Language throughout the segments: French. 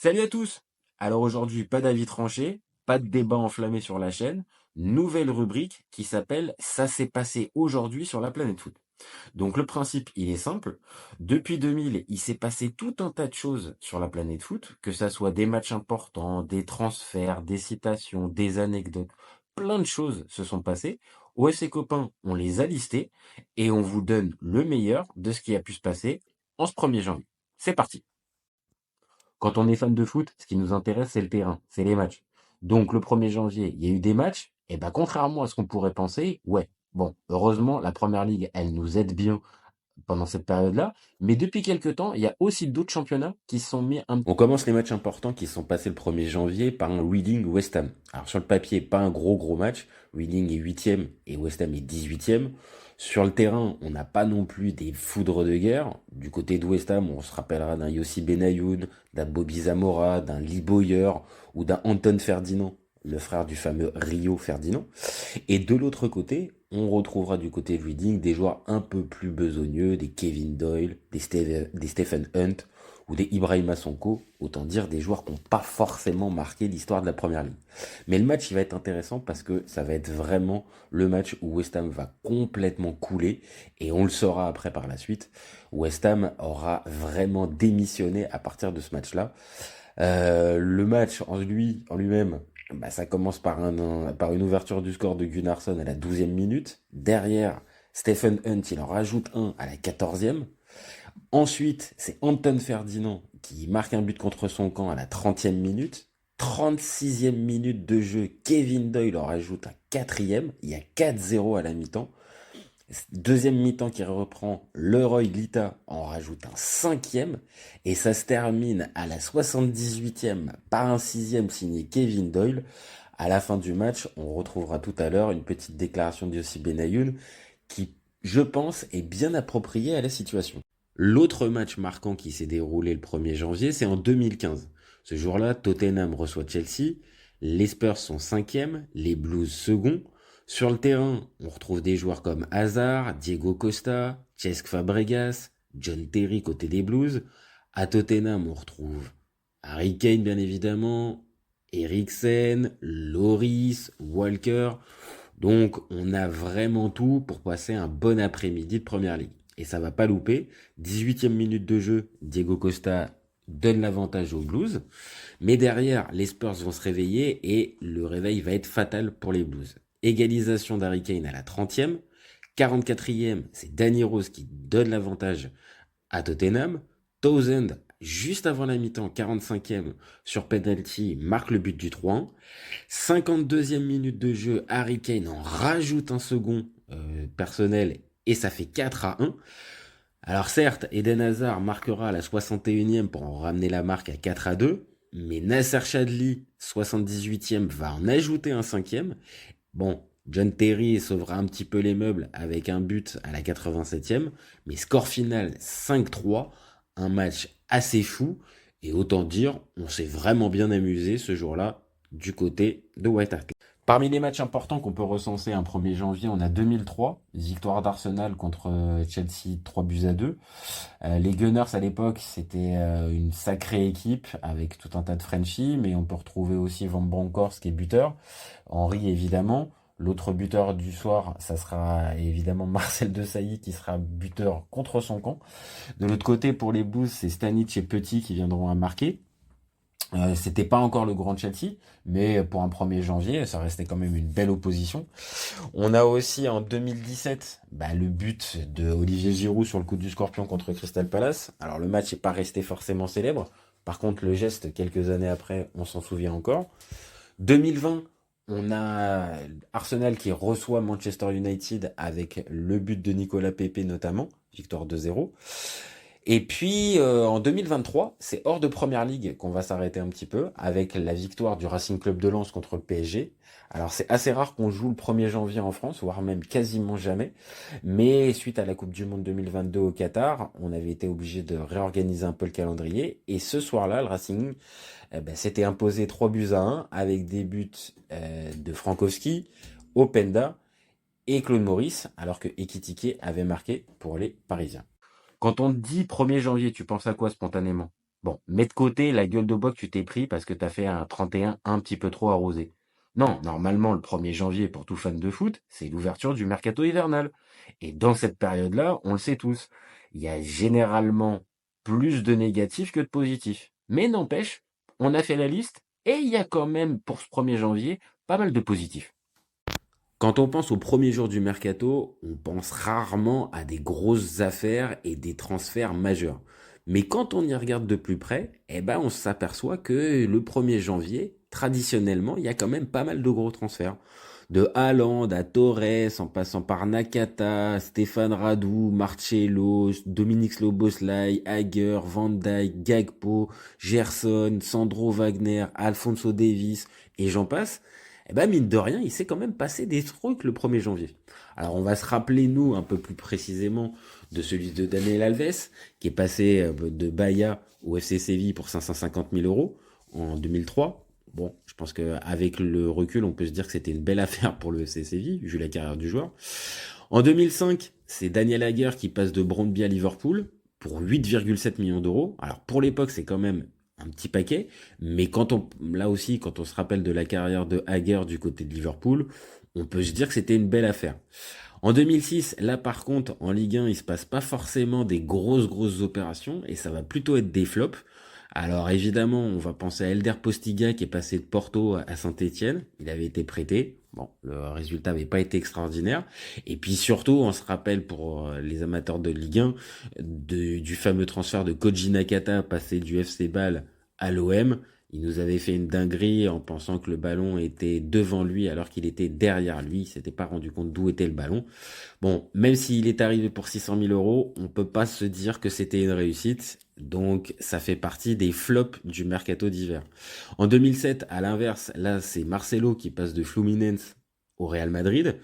Salut à tous! Alors aujourd'hui, pas d'avis tranché, pas de débat enflammé sur la chaîne, nouvelle rubrique qui s'appelle Ça s'est passé aujourd'hui sur la planète foot. Donc le principe, il est simple. Depuis 2000, il s'est passé tout un tas de choses sur la planète foot, que ça soit des matchs importants, des transferts, des citations, des anecdotes, plein de choses se sont passées. OFC Copains, on les a listées et on vous donne le meilleur de ce qui a pu se passer en ce 1er janvier. C'est parti! Quand on est fan de foot, ce qui nous intéresse, c'est le terrain, c'est les matchs. Donc le 1er janvier, il y a eu des matchs, et ben contrairement à ce qu'on pourrait penser, ouais, bon, heureusement, la première ligue, elle nous aide bien pendant cette période-là, mais depuis quelques temps, il y a aussi d'autres championnats qui se sont mis un... On commence les matchs importants qui sont passés le 1er janvier par un Reading West Ham. Alors sur le papier, pas un gros match, Reading est 8e et West Ham est 18e. Sur le terrain, on n'a pas non plus des foudres de guerre. Du côté de West Ham, on se rappellera d'un Yossi Benayoun, d'un Bobby Zamora, d'un Lee Bowyer ou d'un Anton Ferdinand, le frère du fameux Rio Ferdinand. Et de l'autre côté, on retrouvera du côté de Reading des joueurs un peu plus besogneux, des Kevin Doyle, des Stephen Hunt ou des Ibrahima Sonko, autant dire des joueurs qui n'ont pas forcément marqué l'histoire de la première ligue. Mais le match, il va être intéressant parce que ça va être vraiment le match où West Ham va complètement couler et on le saura après par la suite. West Ham aura vraiment démissionné à partir de ce match-là. Le match en lui-même, bah, ça commence par une ouverture du score de Gunnarsson à la 12e minute. Derrière, Stephen Hunt, il en rajoute un à la 14e. Ensuite, c'est Anton Ferdinand qui marque un but contre son camp à la 30e minute. 36e minute de jeu, Kevin Doyle en rajoute un quatrième. Il y a 4-0 à la mi-temps. Deuxième mi-temps qui reprend, Leroy Lita en rajoute un cinquième. Et ça se termine à la 78e par un sixième signé Kevin Doyle. À la fin du match, on retrouvera tout à l'heure une petite déclaration d'Yossi Benayoun qui, je pense, est bien appropriée à la situation. L'autre match marquant qui s'est déroulé le 1er janvier, c'est en 2015. Ce jour-là, Tottenham reçoit Chelsea, les Spurs sont 5e, les Blues second. Sur le terrain, on retrouve des joueurs comme Hazard, Diego Costa, Cesc Fabregas, John Terry côté des Blues. À Tottenham, on retrouve Harry Kane bien évidemment, Eriksen, Loris, Walker. Donc on a vraiment tout pour passer un bon après-midi de première ligue. Et ça va pas louper. 18e minute de jeu, Diego Costa donne l'avantage aux Blues. Mais derrière, les Spurs vont se réveiller et le réveil va être fatal pour les Blues. Égalisation d'Harry Kane à la 30e. 44e, c'est Danny Rose qui donne l'avantage à Tottenham. Townsend, juste avant la mi-temps, 45e, sur penalty, marque le but du 3-1. 52e minute de jeu, Harry Kane en rajoute un second personnel et ça fait 4-1. Alors certes, Eden Hazard marquera à la 61e pour en ramener la marque à 4-2, mais Nasser Chadli, 78e, va en ajouter un cinquième. Bon, John Terry sauvera un petit peu les meubles avec un but à la 87e, mais score final 5-3, un match assez fou, et autant dire, on s'est vraiment bien amusé ce jour-là du côté de White Hart Lane. Parmi les matchs importants qu'on peut recenser un 1er janvier, on a 2003, victoire d'Arsenal contre Chelsea 3-2. Les Gunners à l'époque, c'était une sacrée équipe avec tout un tas de Frenchies, mais on peut retrouver aussi Van Bronckhorst qui est buteur, Henry évidemment. L'autre buteur du soir, ça sera évidemment Marcel Desailly qui sera buteur contre son camp. De l'autre côté, pour les Blues, c'est Stanic et Petit qui viendront à marquer. C'était pas encore le grand Chelsea, mais pour un 1er janvier, ça restait quand même une belle opposition. On a aussi en 2017 le but de Olivier Giroud sur le coup du Scorpion contre Crystal Palace. Alors le match n'est pas resté forcément célèbre. Par contre, le geste, quelques années après, on s'en souvient encore. 2020, on a Arsenal qui reçoit Manchester United avec le but de Nicolas Pepe notamment, victoire 2-0. Et puis en 2023, c'est hors de Première Ligue qu'on va s'arrêter un petit peu avec la victoire du Racing Club de Lens contre le PSG. Alors c'est assez rare qu'on joue le 1er janvier en France, voire même quasiment jamais. Mais suite à la Coupe du Monde 2022 au Qatar, on avait été obligé de réorganiser un peu le calendrier. Et ce soir-là, le Racing s'était imposé 3-1 avec des buts de Frankowski, Openda et Claude Maurice, alors que Ekitike avait marqué pour les Parisiens. Quand on te dit 1er janvier, tu penses à quoi spontanément? Bon, mets de côté la gueule de bois que tu t'es pris parce que t'as fait un 31 un petit peu trop arrosé. Non, normalement, le 1er janvier, pour tout fan de foot, c'est l'ouverture du mercato hivernal. Et dans cette période-là, on le sait tous, il y a généralement plus de négatifs que de positifs. Mais n'empêche, on a fait la liste et il y a quand même, pour ce 1er janvier, pas mal de positifs. Quand on pense au premier jour du mercato, on pense rarement à des grosses affaires et des transferts majeurs. Mais quand on y regarde de plus près, eh ben on s'aperçoit que le 1er janvier, traditionnellement, il y a quand même pas mal de gros transferts. De Haaland à Torres, en passant par Nakata, Stéphane Radou, Marcelo, Dominique Szoboszlai, Hager, Van Dijk, Gakpo, Gerson, Sandro Wagner, Alphonso Davies, et j'en passe. Eh ben mine de rien, il s'est quand même passé des trucs le 1er janvier. Alors on va se rappeler, nous, un peu plus précisément, de celui de Daniel Alves, qui est passé de Bahia au FC Séville pour 550 000 euros en 2003. Bon, je pense qu'avec le recul, on peut se dire que c'était une belle affaire pour le FC Séville, vu la carrière du joueur. En 2005, c'est Daniel Agger qui passe de Brøndby à Liverpool pour 8,7 millions d'euros. Alors pour l'époque, c'est quand même un petit paquet, mais là aussi, quand on se rappelle de la carrière de Agger du côté de Liverpool, on peut se dire que c'était une belle affaire. En 2006, là par contre, en Ligue 1, il se passe pas forcément des grosses opérations et ça va plutôt être des flops. Alors évidemment, on va penser à Elder Postiga qui est passé de Porto à Saint-Étienne. Il avait été prêté. Bon, le résultat n'avait pas été extraordinaire. Et puis surtout, on se rappelle pour les amateurs de Ligue 1 du fameux transfert de Koji Nakata passé du FC Bâle à l'OM. Il nous avait fait une dinguerie en pensant que le ballon était devant lui alors qu'il était derrière lui. Il s'était pas rendu compte d'où était le ballon. Bon, même s'il est arrivé pour 600 000 euros, on peut pas se dire que c'était une réussite. Donc, ça fait partie des flops du mercato d'hiver. En 2007, à l'inverse, là, c'est Marcelo qui passe de Fluminense au Real Madrid.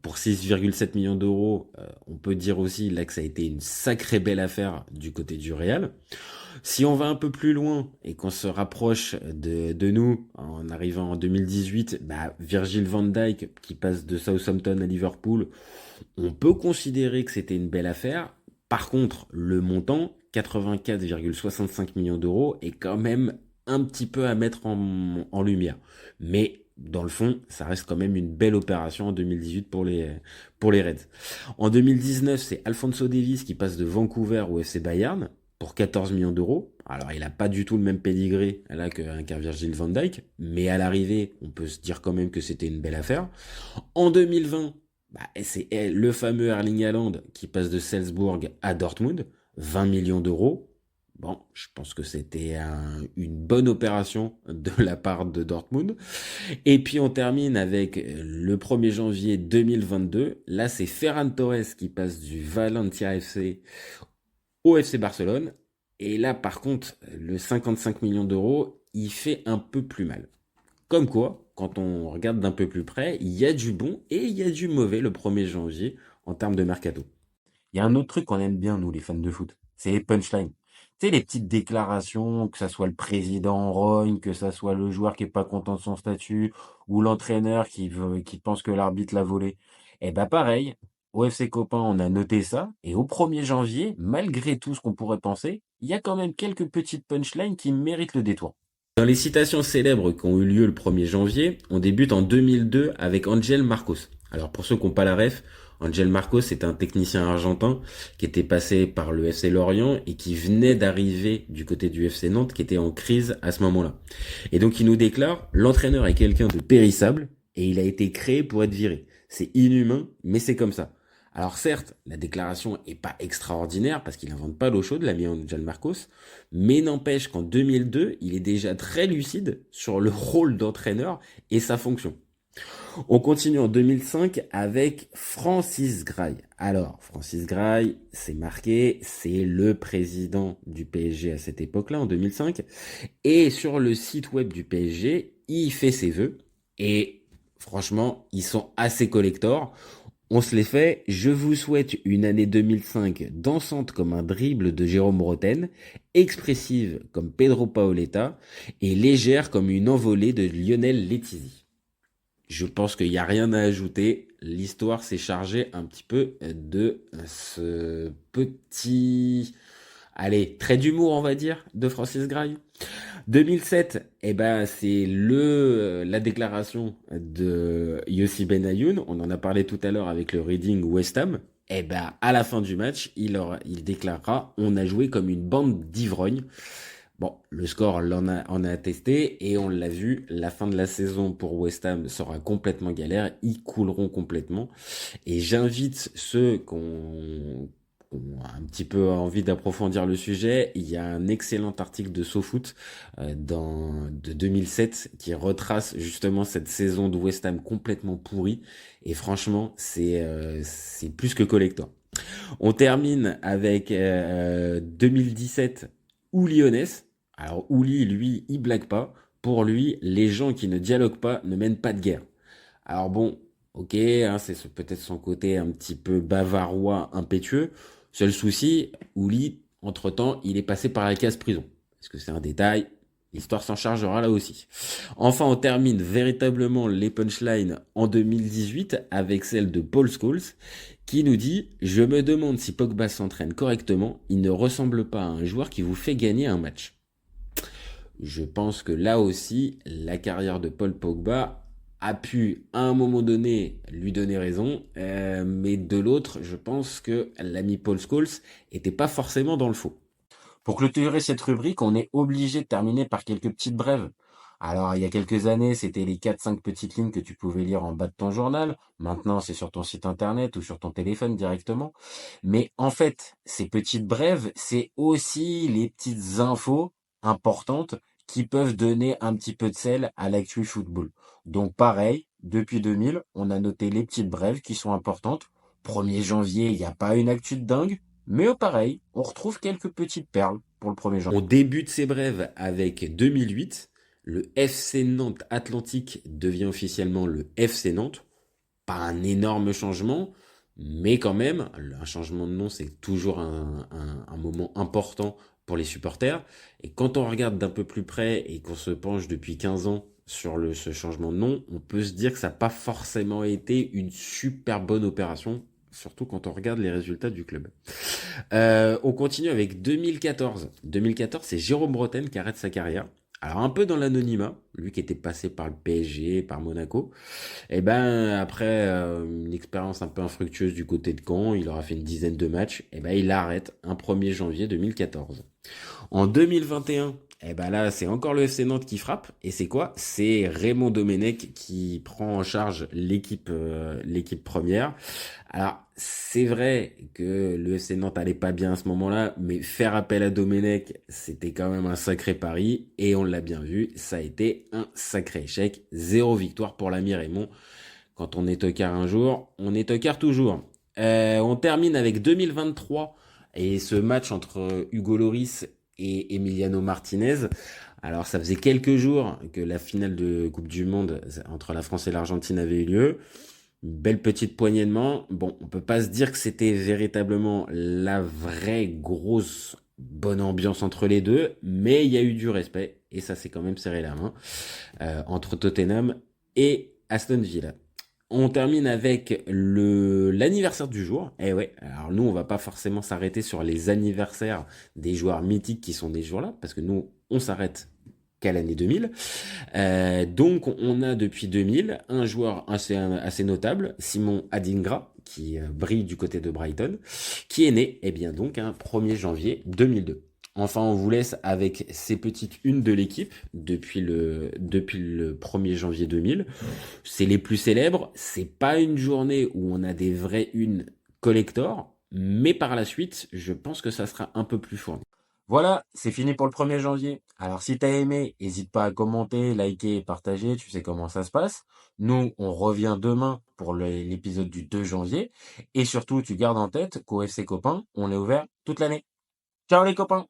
Pour 6,7 millions d'euros, on peut dire aussi là que ça a été une sacrée belle affaire du côté du Real. Si on va un peu plus loin et qu'on se rapproche de nous, en arrivant en 2018, Virgil van Dijk qui passe de Southampton à Liverpool, on peut considérer que c'était une belle affaire. Par contre, le montant, 84,65 millions d'euros, est quand même un petit peu à mettre en lumière. Mais dans le fond, ça reste quand même une belle opération en 2018 pour les Reds. En 2019, c'est Alphonso Davies qui passe de Vancouver au FC Bayern pour 14 millions d'euros. Alors, il n'a pas du tout le même pédigré là qu'un Virgil van Dijk, mais à l'arrivée, on peut se dire quand même que c'était une belle affaire. En 2020, c'est le fameux Erling Haaland qui passe de Salzbourg à Dortmund, 20 millions d'euros. Bon, je pense que c'était une bonne opération de la part de Dortmund. Et puis on termine avec le 1er janvier 2022. Là, c'est Ferran Torres qui passe du Valencia FC au FC Barcelone. Et là, par contre, le 55 millions d'euros, il fait un peu plus mal. Comme quoi, quand on regarde d'un peu plus près, il y a du bon et il y a du mauvais le 1er janvier en termes de mercato. Il y a un autre truc qu'on aime bien, nous, les fans de foot, c'est les punchlines. Tu sais, les petites déclarations, que ça soit le président rogne, que ça soit le joueur qui est pas content de son statut, ou l'entraîneur qui pense que l'arbitre l'a volé. Eh ben pareil, au FC Copain, on a noté ça, et au 1er janvier, malgré tout ce qu'on pourrait penser, il y a quand même quelques petites punchlines qui méritent le détour. Dans les citations célèbres qui ont eu lieu le 1er janvier, on débute en 2002 avec Angel Marcos. Alors pour ceux qui n'ont pas la ref, Angel Marcos c'est un technicien argentin qui était passé par le FC Lorient et qui venait d'arriver du côté du FC Nantes qui était en crise à ce moment-là. Et donc il nous déclare, l'entraîneur est quelqu'un de périssable et il a été créé pour être viré. C'est inhumain, mais c'est comme ça. Alors certes, la déclaration est pas extraordinaire parce qu'il n'invente pas l'eau chaude, l'ami Angel Marcos, mais n'empêche qu'en 2002, il est déjà très lucide sur le rôle d'entraîneur et sa fonction. On continue en 2005 avec Francis Grail. Alors, Francis Grail, c'est marqué, c'est le président du PSG à cette époque-là, en 2005. Et sur le site web du PSG, il fait ses vœux. Et franchement, ils sont assez collector. On se les fait. Je vous souhaite une année 2005 dansante comme un dribble de Jérôme Roten, expressive comme Pedro Paoletta et légère comme une envolée de Lionel Letizy. Je pense qu'il n'y a rien à ajouter. L'histoire s'est chargée un petit peu de ce petit... allez, trait d'humour, on va dire, de Francis Grail. 2007, eh ben, c'est la déclaration de Yossi Benayoun. On en a parlé tout à l'heure avec le Reading West Ham. Eh ben, à la fin du match, il déclarera, on a joué comme une bande d'ivrognes. Bon, le score en a attesté et on l'a vu, la fin de la saison pour West Ham sera complètement galère, ils couleront complètement. Et j'invite ceux qui ont un petit peu envie d'approfondir le sujet. Il y a un excellent article de SoFoot de 2007 qui retrace justement cette saison de West Ham complètement pourrie. Et franchement, c'est plus que collector. On termine avec 2017 ou Lyonnaise. Alors Ouli, lui, il blague pas. Pour lui, les gens qui ne dialoguent pas ne mènent pas de guerre. Alors bon, ok, hein, c'est peut-être son côté un petit peu bavarois, impétueux. Seul souci, Ouli, entre-temps, il est passé par la case prison. Parce que c'est un détail, l'histoire s'en chargera là aussi. Enfin, on termine véritablement les punchlines en 2018 avec celle de Paul Scholes qui nous dit « Je me demande si Pogba s'entraîne correctement, il ne ressemble pas à un joueur qui vous fait gagner un match. » Je pense que là aussi, la carrière de Paul Pogba a pu, à un moment donné, lui donner raison, mais de l'autre, je pense que l'ami Paul Scholes était pas forcément dans le faux. Pour clôturer cette rubrique, on est obligé de terminer par quelques petites brèves. Alors, il y a quelques années, c'était les 4-5 petites lignes que tu pouvais lire en bas de ton journal. Maintenant, c'est sur ton site internet ou sur ton téléphone directement. Mais en fait, ces petites brèves, c'est aussi les petites infos importantes qui peuvent donner un petit peu de sel à l'actu football. Donc pareil, depuis 2000, on a noté les petites brèves qui sont importantes. 1er janvier, il n'y a pas une actu de dingue, mais pareil, on retrouve quelques petites perles pour le 1er janvier. On débute ces brèves avec 2008. Le FC Nantes Atlantique devient officiellement le FC Nantes. Pas un énorme changement, mais quand même, un changement de nom, c'est toujours un moment important pour les supporters. Et quand on regarde d'un peu plus près et qu'on se penche depuis 15 ans sur ce changement de nom, on peut se dire que ça n'a pas forcément été une super bonne opération, surtout quand on regarde les résultats du club. On continue avec 2014. 2014, c'est Jérôme Bretagne qui arrête sa carrière. Alors un peu dans l'anonymat, lui qui était passé par le PSG, par Monaco. Et ben après une expérience un peu infructueuse du côté de Caen, il aura fait une dizaine de matchs. Et ben il arrête un 1er janvier 2014. En 2021, et ben là c'est encore le FC Nantes qui frappe. Et c'est quoi? C'est Raymond Domenech qui prend en charge l'équipe première. Alors c'est vrai que le FC Nantes allait pas bien à ce moment-là, mais faire appel à Domenech, c'était quand même un sacré pari. Et on l'a bien vu, ça a été un sacré échec. 0 victoire pour l'ami Raymond. Quand on est tocard un jour, on est tocard toujours. On termine avec 2023 et ce match entre Hugo Lloris et Emiliano Martinez. Alors ça faisait quelques jours que la finale de Coupe du Monde entre la France et l'Argentine avait eu lieu. Une belle petite poignée de main. Bon, on peut pas se dire que c'était véritablement la vraie grosse bonne ambiance entre les deux, mais il y a eu du respect et ça s'est quand même serré la main entre Tottenham et Aston Villa. On termine avec l'anniversaire du jour. Eh ouais, alors nous on va pas forcément s'arrêter sur les anniversaires des joueurs mythiques qui sont des jours-là, parce que nous on s'arrête qu'à l'année 2000. Donc on a depuis 2000 un joueur assez notable, Simon Adingra, qui brille du côté de Brighton, qui est né, eh bien donc, 1er janvier 2002. Enfin, on vous laisse avec ces petites unes de l'équipe depuis le 1er janvier 2000. C'est les plus célèbres. C'est pas une journée où on a des vraies unes collector, mais par la suite, je pense que ça sera un peu plus fourni. Voilà, c'est fini pour le 1er janvier. Alors si t'as aimé, n'hésite pas à commenter, liker et partager, tu sais comment ça se passe. Nous, on revient demain pour l'épisode du 2 janvier. Et surtout, tu gardes en tête qu'au FC Copain, on est ouvert toute l'année. Ciao les copains!